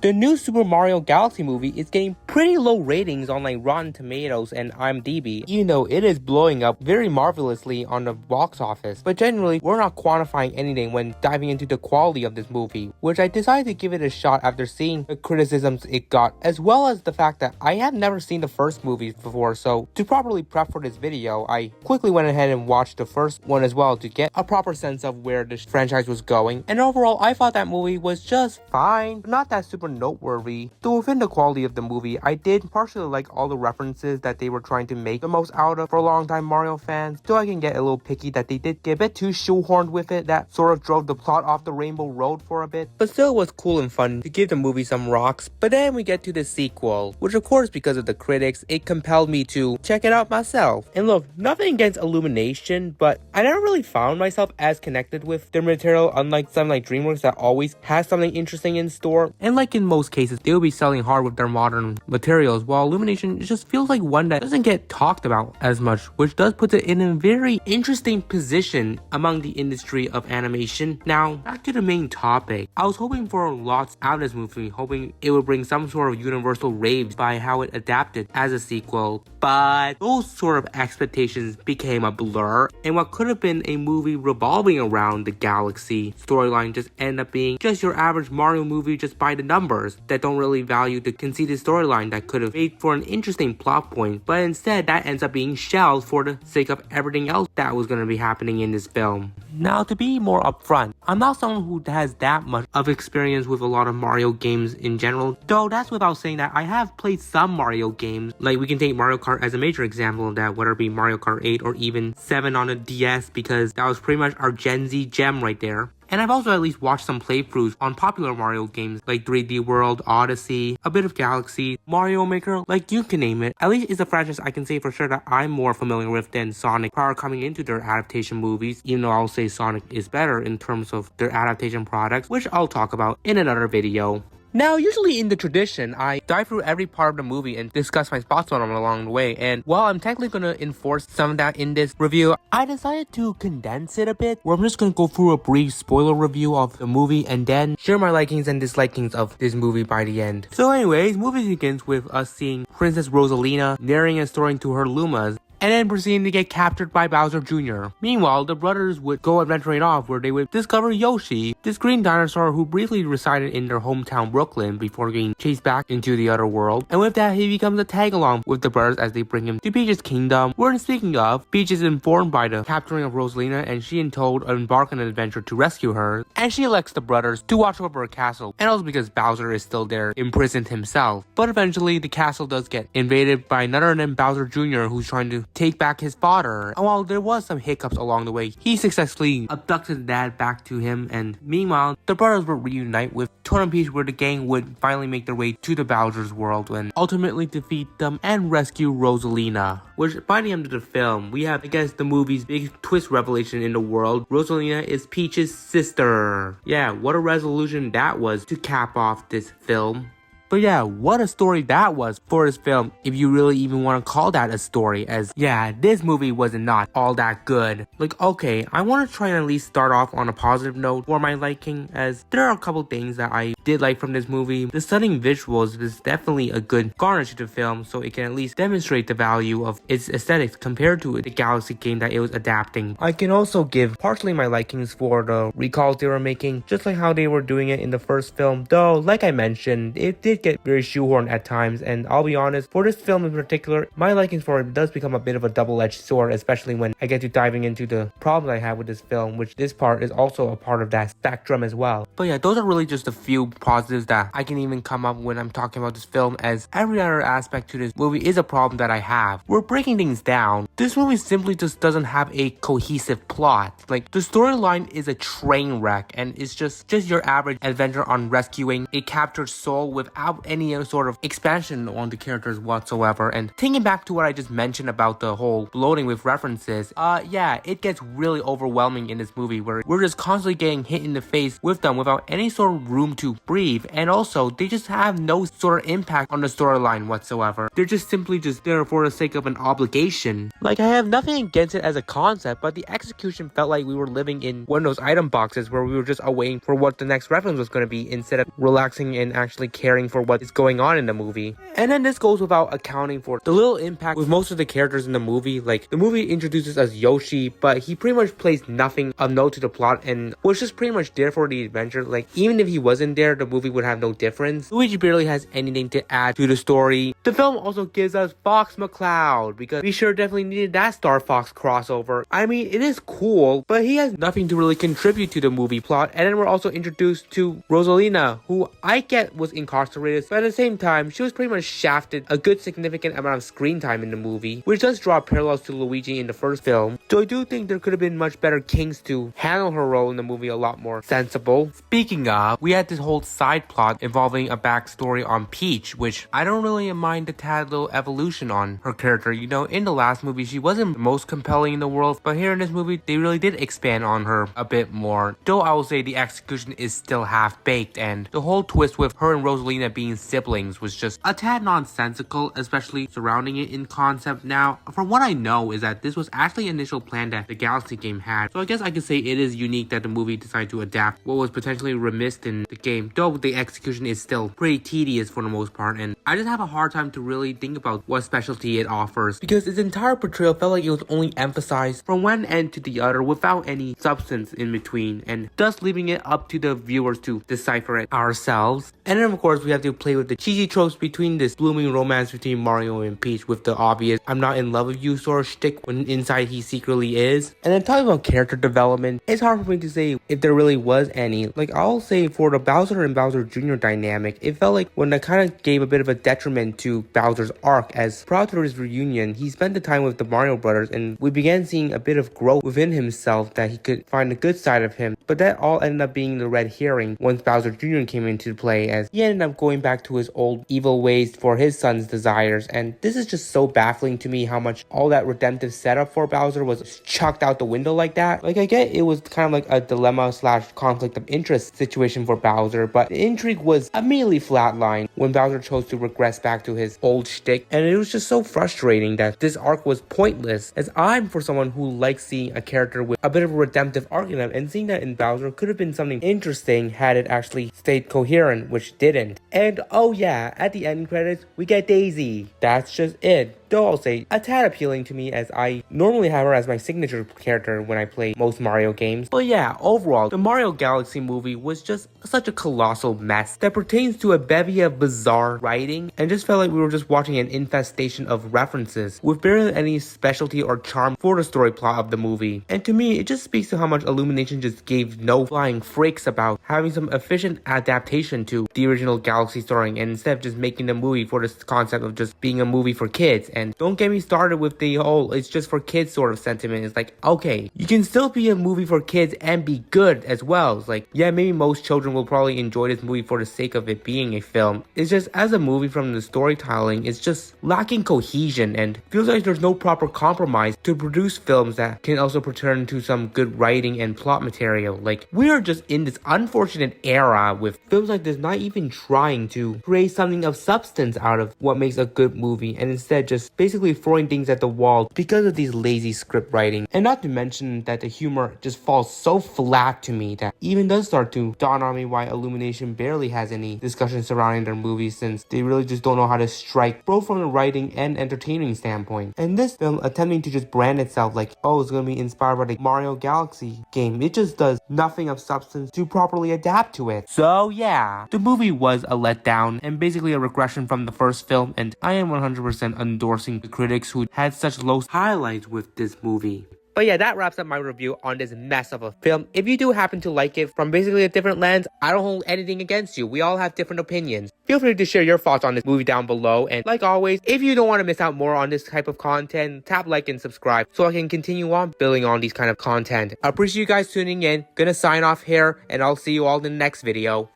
The new Super Mario Galaxy movie is getting pretty low ratings on like Rotten Tomatoes and IMDb, even though it is blowing up very marvelously on the box office. But generally, we're not quantifying anything when diving into the quality of this movie, which I decided to give it a shot after seeing the criticisms it got, as well as the fact that I had never seen the first movie before. So to properly prep for this video, I quickly went ahead and watched the first one as well to get a proper sense of where the franchise was going. And overall, I thought that movie was just fine, but not that super noteworthy. Though within the quality of the movie, I did partially like all the references that they were trying to make the most out of for longtime Mario fans. Though I can get a little picky that they did get a bit too shoehorned with it, that sort of drove the plot off the rainbow road for a bit. But still it was cool and fun to give the movie some rocks. But then we get to the sequel, which of course because of the critics, it compelled me to check it out myself. And look, nothing against Illumination, but I never really found myself as connected with their material, unlike some like DreamWorks that always has something interesting in store. And like in most cases, they will be selling hard with their modern materials, while Illumination just feels like one that doesn't get talked about as much, which does put it in a very interesting position among the industry of animation. Now, back to the main topic. I was hoping for lots out of this movie, hoping it would bring some sort of universal raves by how it adapted as a sequel, but those sort of expectations became a blur, and what could have been a movie revolving around the galaxy storyline just ended up being just your average Mario movie just by the numbers that don't really value the conceited storyline that could have made for an interesting plot point, but instead that ends up being shelved for the sake of everything else that was going to be happening in this film. Now, to be more upfront, I'm not someone who has that much of experience with a lot of Mario games in general, though that's without saying that I have played some Mario games. Like, we can take Mario Kart as a major example of that, whether it be Mario Kart 8 or even 7 on a DS, because that was pretty much our Gen Z gem right there. And I've also at least watched some playthroughs on popular Mario games like 3D World, Odyssey, a bit of Galaxy, Mario Maker, like you can name it. At least it's a franchise I can say for sure that I'm more familiar with than Sonic prior coming into their adaptation movies, even though I'll say Sonic is better in terms of their adaptation products, which I'll talk about in another video. Now, usually in the tradition, I dive through every part of the movie and discuss my thoughts on them along the way, and while I'm technically going to enforce some of that in this review, I decided to condense it a bit, where I'm just going to go through a brief spoiler review of the movie and then share my likings and dislikings of this movie by the end. So anyways, movie begins with us seeing Princess Rosalina narrating a story to her Lumas, and then proceeding to get captured by Bowser Jr. Meanwhile, the brothers would go adventuring off where they would discover Yoshi, this green dinosaur who briefly resided in their hometown Brooklyn before getting chased back into the other world. And with that, he becomes a tag-along with the brothers as they bring him to Peach's kingdom, where speaking of, Peach is informed by the capturing of Rosalina, and she and Toad embark on an adventure to rescue her, and she elects the brothers to watch over her castle, and also because Bowser is still there, imprisoned himself. But eventually, the castle does get invaded by none other than Bowser Jr., who's trying to take back his father. And while there was some hiccups along the way, he successfully abducted dad back to him, and meanwhile, the brothers would reunite with Toad and Peach, where the gang would finally make their way to the Bowser's world and ultimately defeat them and rescue Rosalina. Which, by the end of the film, we have, I guess, the movie's big twist revelation in the world. Rosalina is Peach's sister. Yeah, what a resolution that was to cap off this film. But yeah, what a story that was for this film, if you really even want to call that a story, as yeah, this movie was not all that good. Like, okay, I want to try and at least start off on a positive note for my liking, as there are a couple things that I did like from this movie. The stunning visuals is definitely a good garnish to the film, so it can at least demonstrate the value of its aesthetics compared to the Galaxy game that it was adapting. I can also give partially my likings for the recalls they were making, just like how they were doing it in the first film, though like I mentioned, it did get very shoehorned at times, and I'll be honest, for this film in particular, my likings for it does become a bit of a double-edged sword, especially when I get to diving into the problems I have with this film, which this part is also a part of that spectrum as well. But yeah, those are really just a few positives that I can even come up when I'm talking about this film, as every other aspect to this movie is a problem that I have. We're breaking things down. This movie simply just doesn't have a cohesive plot. Like, the storyline is a train wreck, and it's just your average adventure on rescuing a captured soul without without any sort of expansion on the characters whatsoever. And thinking back to what I just mentioned about the whole bloating with references, yeah, it gets really overwhelming in this movie where we're just constantly getting hit in the face with them without any sort of room to breathe. And also, they just have no sort of impact on the storyline whatsoever. They're just simply just there for the sake of an obligation. Like, I have nothing against it as a concept, but the execution felt like we were living in one of those item boxes where we were just awaiting for what the next reference was going to be instead of relaxing and actually caring for what is going on in the movie. And then this goes without accounting for the little impact with most of the characters in the movie. Like, the movie introduces us Yoshi, but he pretty much plays nothing of note to the plot and was just pretty much there for the adventure. Like, even if he wasn't there, the movie would have no difference. Luigi barely has anything to add to the story. The film also gives us Fox McCloud, because we sure definitely needed that Star Fox crossover. I mean, it is cool, but he has nothing to really contribute to the movie plot. And then we're also introduced to Rosalina, who I get was incarcerated, but at the same time, she was pretty much shafted a good significant amount of screen time in the movie, which does draw parallels to Luigi in the first film. So I do think there could have been much better kings to handle her role in the movie a lot more sensible. Speaking of, we had this whole side plot involving a backstory on Peach, which I don't really mind a tad little evolution on her character. You know, in the last movie, she wasn't the most compelling in the world, but here in this movie, they really did expand on her a bit more. Though I will say the execution is still half-baked, and the whole twist with her and Rosalina being siblings was just a tad nonsensical, especially surrounding it in concept. Now, from what I know is that this was actually an initial plan that the Galaxy game had, so I guess I could say it is unique that the movie decided to adapt what was potentially remiss in the game, though the execution is still pretty tedious for the most part, and I just have a hard time to really think about what specialty it offers, because its entire portrayal felt like it was only emphasized from one end to the other without any substance in between, and thus leaving it up to the viewers to decipher it ourselves. And then of course we have to play with the cheesy tropes between this blooming romance between Mario and Peach with the obvious "I'm not in love with you" sort of shtick when inside he secretly is. And then talking about character development, it's hard for me to say if there really was any. Like, I'll say for the Bowser and Bowser Jr. dynamic, it felt like when that kind of gave a bit of a detriment to Bowser's arc, as prior to his reunion, he spent the time with the Mario brothers and we began seeing a bit of growth within himself, that he could find the good side of him. But that all ended up being the red herring once Bowser Jr. came into play, as he ended up going back to his old evil ways for his son's desires. And this is just so baffling to me, how much all that redemptive setup for Bowser was chucked out the window like that. Like, I get it was kind of like a dilemma slash conflict of interest situation for Bowser, but the intrigue was immediately flatlined when Bowser chose to regress back to his old shtick, and it was just so frustrating that this arc was pointless, as I'm for someone who likes seeing a character with a bit of a redemptive arc in them, and seeing that in Bowser could have been something interesting had it actually stayed coherent, which didn't. And oh yeah, at the end credits, we get Daisy. That's just it. Though I'll say a tad appealing to me, as I normally have her as my signature character when I play most Mario games. But yeah, overall, the Mario Galaxy movie was just such a colossal mess that pertains to a bevy of bizarre writing, and just felt like we were just watching an infestation of references with barely any specialty or charm for the story plot of the movie. And to me, it just speaks to how much Illumination just gave no flying freaks about having some efficient adaptation to the original Galaxy story, and instead of just making the movie for this concept of just being a movie for kids. And don't get me started with the whole "it's just for kids" sort of sentiment. It's like, okay, you can still be a movie for kids and be good as well. It's like, yeah, maybe most children will probably enjoy this movie for the sake of it being a film. It's just, as a movie, from the storytelling, it's just lacking cohesion, and feels like there's no proper compromise to produce films that can also return to some good writing and plot material. Like, we are just in this unfortunate era with films like this not even trying to create something of substance out of what makes a good movie, and instead just basically throwing things at the wall because of these lazy script writing. And not to mention that the humor just falls so flat to me that even does start to dawn on me why Illumination barely has any discussion surrounding their movies, since they really just don't know how to strike both from the writing and entertaining standpoint. And this film, attempting to just brand itself like, oh, it's gonna be inspired by the Mario Galaxy game, it just does nothing of substance to properly adapt to it. So yeah, the movie was a letdown and basically a regression from the first film, and I am 100% endorsing the critics who had such low highlights with this movie. But yeah, that wraps up my review on this mess of a film. If you do happen to like it from basically a different lens, I don't hold anything against you. We all have different opinions. Feel free to share your thoughts on this movie down below. And like always, if you don't want to miss out more on this type of content, tap like and subscribe so I can continue on building on these kind of content. I appreciate you guys tuning in. Gonna sign off here, and I'll see you all in the next video.